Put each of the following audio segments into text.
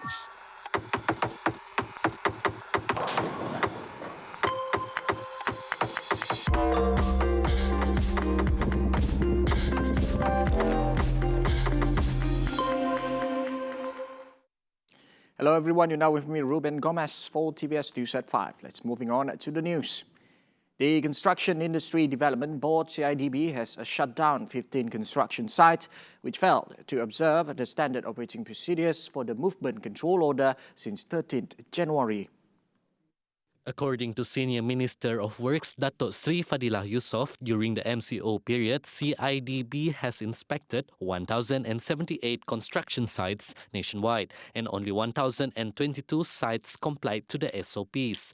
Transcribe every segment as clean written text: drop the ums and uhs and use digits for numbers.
Hello everyone, you're now with me, Ruben Gomez for TVS News at 5. Let's moving on to the news. The Construction Industry Development Board, CIDB, has shut down 15 construction sites which failed to observe the standard operating procedures for the movement control order since 13th January. According to Senior Minister of Works Datuk Sri Fadilah Yusof, during the MCO period, CIDB has inspected 1,078 construction sites nationwide and only 1,022 sites complied to the SOPs.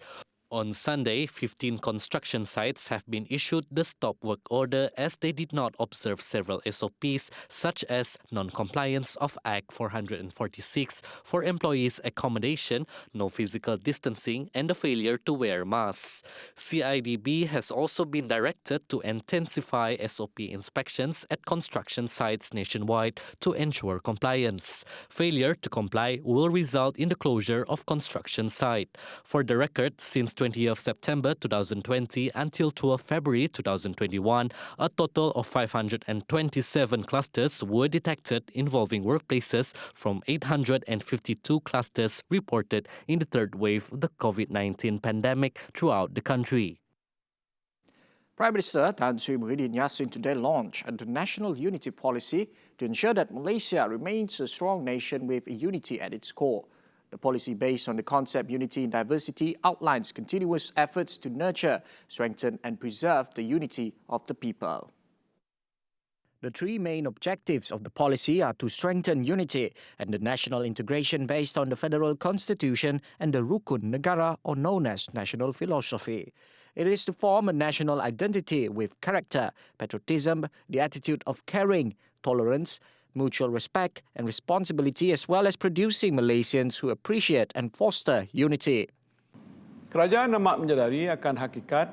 On Sunday, 15 construction sites have been issued the stop work order as they did not observe several SOPs such as non-compliance of Act 446 for employees' accommodation, no physical distancing and the failure to wear masks. CIDB has also been directed to intensify SOP inspections at construction sites nationwide to ensure compliance. Failure to comply will result in the closure of construction site. For the record, since 20th September 2020 until 12 February 2021, a total of 527 clusters were detected involving workplaces from 852 clusters reported in the third wave of the COVID-19 pandemic throughout the country. Prime Minister Tan Sri Muhyiddin Yassin today launched the National Unity Policy to ensure that Malaysia remains a strong nation with unity at its core. The policy, based on the concept Unity in Diversity, outlines continuous efforts to nurture, strengthen and preserve the unity of the people. The three main objectives of the policy are to strengthen unity and the national integration based on the Federal Constitution and the Rukun Negara, or known as national philosophy. It is to form a national identity with character, patriotism, the attitude of caring, tolerance, mutual respect and responsibility, as well as producing Malaysians who appreciate and foster unity. Kerajaan amat menyadari akan hakikat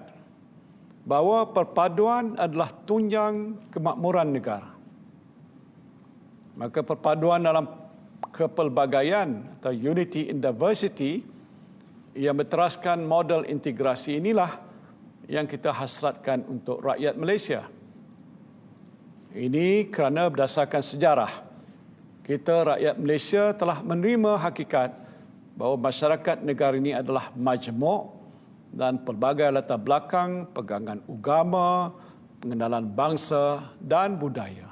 bahawa perpaduan adalah tunjang kemakmuran negara. Maka perpaduan dalam kepelbagaian atau unity in diversity yang berteraskan model integrasi inilah yang kita hasratkan untuk rakyat Malaysia. Ini kerana berdasarkan sejarah, kita rakyat Malaysia telah menerima hakikat bahawa masyarakat negara ini adalah majmuk dan pelbagai latar belakang, pegangan agama, pengenalan bangsa dan budaya.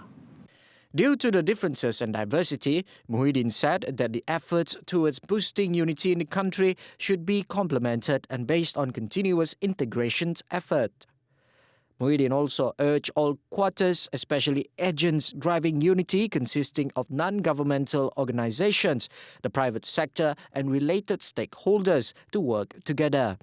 Due to the differences and diversity, Muhyiddin said that the efforts towards boosting unity in the country should be complemented and based on continuous integration effort. Muhyiddin also urged all quarters, especially agents driving unity consisting of non-governmental organizations, the private sector and related stakeholders to work together.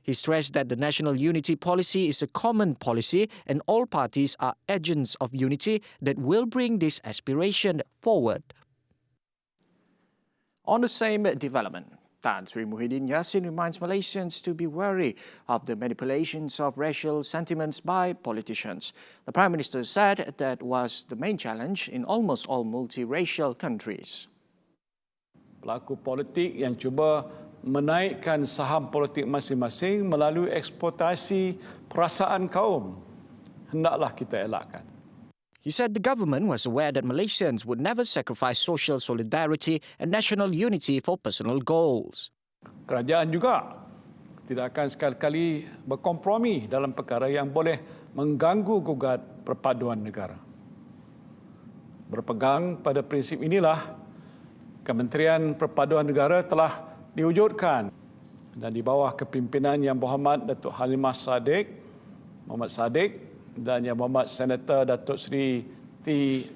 He stressed that the National Unity Policy is a common policy and all parties are agents of unity that will bring this aspiration forward. On the same development, Tan Sri Muhyiddin Yassin reminds Malaysians to be wary of the manipulations of racial sentiments by politicians. The Prime Minister said that was the main challenge in almost all multiracial countries. Pelaku politik yang cuba menaikkan saham politik masing-masing melalui eksploitasi perasaan kaum, hendaklah kita elakkan. He said the government was aware that Malaysians would never sacrifice social solidarity and national unity for personal goals. Kerajaan juga tidak akan sekali-kali berkompromi dalam perkara yang boleh mengganggu gugat perpaduan negara. Berpegang pada prinsip inilah, Kementerian Perpaduan Negara telah diwujudkan dan di bawah kepimpinan Yang Berhormat Datuk Halimah Muhammad Sadiq dan Yang Berhormat Senator Datuk Seri T.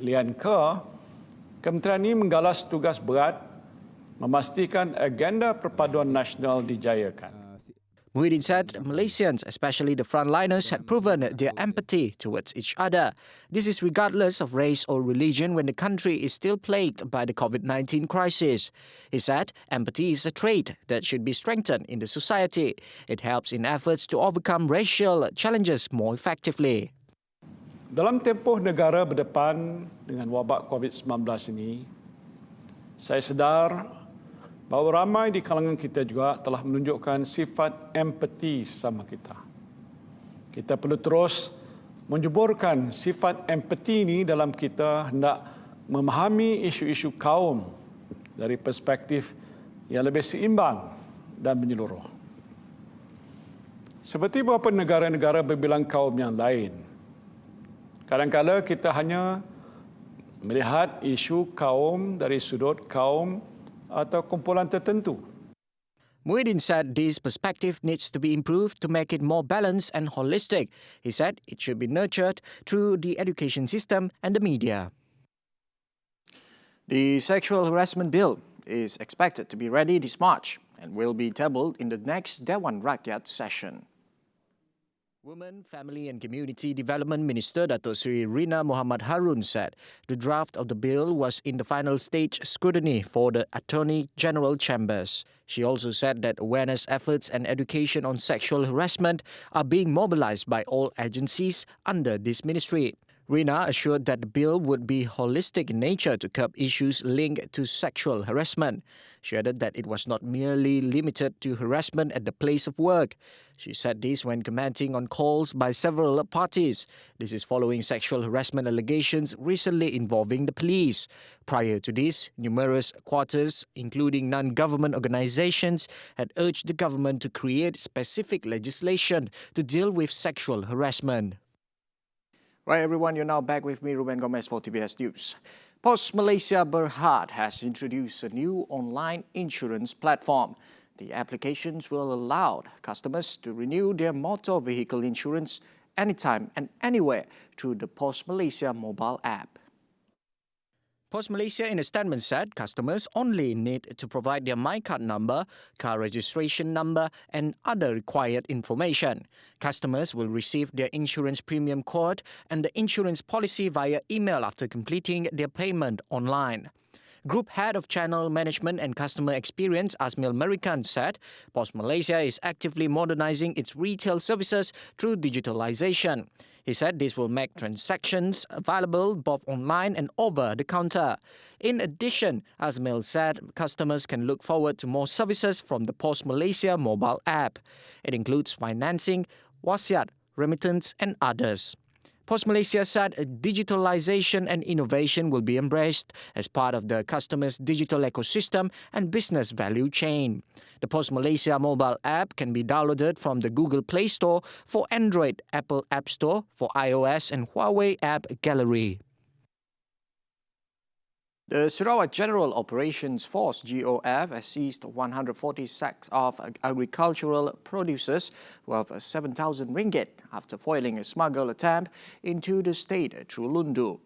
Lian Ke, kementerian ini menggalas tugas berat memastikan agenda perpaduan nasional dijayakan. Muhyiddin said Malaysians, especially the frontliners, had proven their empathy towards each other. This is regardless of race or religion when the country is still plagued by the COVID-19 crisis. He said empathy is a trait that should be strengthened in the society. It helps in efforts to overcome racial challenges more effectively. Dalam tempoh negara berdepan dengan wabak COVID-19 ini, saya sedar bahawa ramai di kalangan kita juga telah menunjukkan sifat empati sama kita. Kita perlu terus menjeburkan sifat empati ini dalam kita hendak memahami isu-isu kaum dari perspektif yang lebih seimbang dan menyeluruh. Seperti beberapa negara-negara berbilang kaum yang lain, kadang-kadang kita hanya melihat isu kaum dari sudut kaum atau kumpulan tertentu. Muhyiddin said this perspective needs to be improved to make it more balanced and holistic. He said it should be nurtured through the education system and the media. The sexual harassment bill is expected to be ready this March and will be tabled in the next Dewan Rakyat session. Women, Family and Community Development Minister Datuk Seri Rina Muhammad Harun said the draft of the bill was in the final stage scrutiny for the Attorney General Chambers. She also said that awareness efforts and education on sexual harassment are being mobilized by all agencies under this ministry. Rina assured that the bill would be holistic in nature to curb issues linked to sexual harassment. She added that it was not merely limited to harassment at the place of work. She said this when commenting on calls by several parties. This is following sexual harassment allegations recently involving the police. Prior to this, numerous quarters, including non-government organizations, had urged the government to create specific legislation to deal with sexual harassment. Right, everyone, you're now back with me, Ruben Gomez, for TVS News. Pos Malaysia Berhad has introduced a new online insurance platform. The applications will allow customers to renew their motor vehicle insurance anytime and anywhere through the Pos Malaysia mobile app. Pos Malaysia in a statement said customers only need to provide their MyCard number, car registration number and other required information. Customers will receive their insurance premium code and the insurance policy via email after completing their payment online. Group Head of Channel Management and Customer Experience, Asmil Merikan, said Pos Malaysia is actively modernizing its retail services through digitalization. He said this will make transactions available both online and over the counter. In addition, Asmil said customers can look forward to more services from the Pos Malaysia mobile app. It includes financing, wasiat, remittance and others. Pos Malaysia said digitalization and innovation will be embraced as part of the customer's digital ecosystem and business value chain. The Pos Malaysia mobile app can be downloaded from the Google Play Store for Android, Apple App Store for iOS and Huawei App Gallery. The Sarawak General Operations Force GOF has seized 140 sacks of agricultural produces worth 7,000 ringgit after foiling a smuggled attempt into the state through Lundu.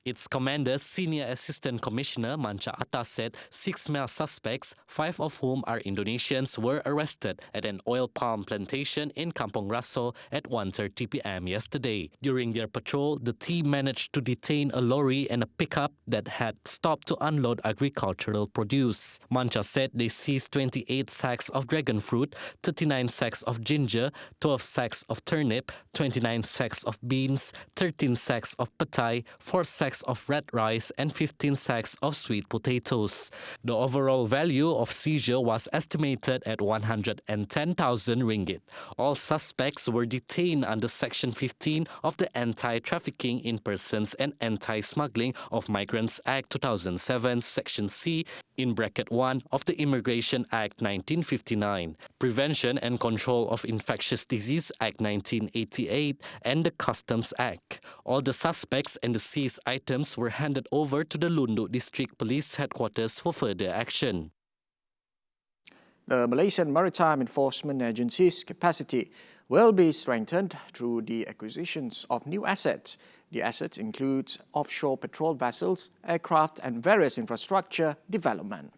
Its commander, Senior Assistant Commissioner Mancha Atta said 6 male suspects, 5 of whom are Indonesians, were arrested at an oil palm plantation in Kampong Raso at 1:30 p.m. yesterday. During their patrol, the team managed to detain a lorry and a pickup that had stopped to unload agricultural produce. Mancha said they seized 28 sacks of dragon fruit, 39 sacks of ginger, 12 sacks of turnip, 29 sacks of beans, 13 sacks of petai, 4 sacks of red rice and 15 sacks of sweet potatoes. The overall value of seizure was estimated at 110,000 ringgit. All suspects were detained under Section 15 of the Anti-Trafficking in Persons and Anti-Smuggling of Migrants Act 2007, Section C, in bracket 1 of the Immigration Act 1959, Prevention and Control of Infectious Disease Act 1988, and the Customs Act. All the suspects and the seized items were handed over to the Lundu District Police Headquarters for further action. The Malaysian Maritime Enforcement Agency's capacity will be strengthened through the acquisitions of new assets. The assets include offshore patrol vessels, aircraft and various infrastructure development.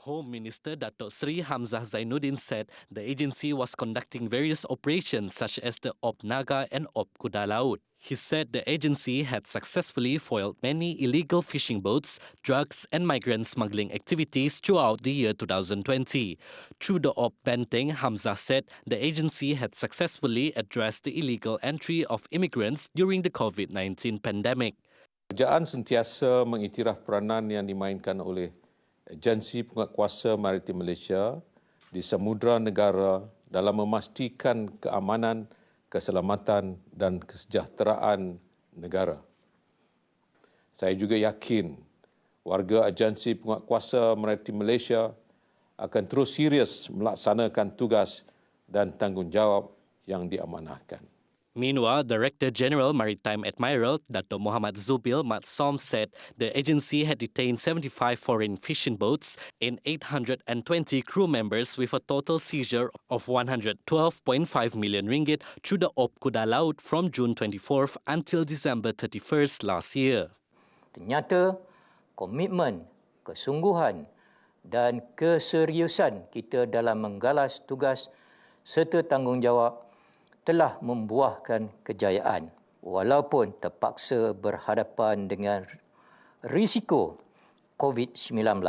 Home Minister Datuk Seri Hamzah Zainuddin said the agency was conducting various operations such as the Op Naga and Op Kuda Laut. He said the agency had successfully foiled many illegal fishing boats, drugs and migrant smuggling activities throughout the year 2020. Through the Op Benteng, Hamzah said the agency had successfully addressed the illegal entry of immigrants during the COVID-19 pandemic. Kerajaan sentiasa mengiktiraf peranan yang dimainkan oleh agensi penguatkuasa maritim Malaysia di samudera negara dalam memastikan keamanan, keselamatan dan kesejahteraan negara. Saya juga yakin warga agensi penguatkuasa maritim Malaysia akan terus serius melaksanakan tugas dan tanggungjawab yang diamanahkan. Meanwhile, Director General Maritime Admiral Dato' Muhammad Zubil Mat Som said the agency had detained 75 foreign fishing boats and 820 crew members with a total seizure of 112.5 million ringgit through the Op Kuda Laut from June 24th until December 31st last year. Ternyata komitmen, kesungguhan dan keseriusan kita dalam menggalas tugas serta tanggungjawab telah membuahkan kejayaan walaupun terpaksa berhadapan dengan risiko COVID-19.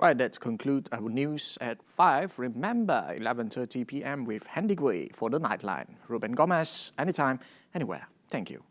Right, that concludes our news at 5. Remember, 11:30 p.m. with Handigway for the Nightline. Ruben Gomez, anytime, anywhere. Thank you.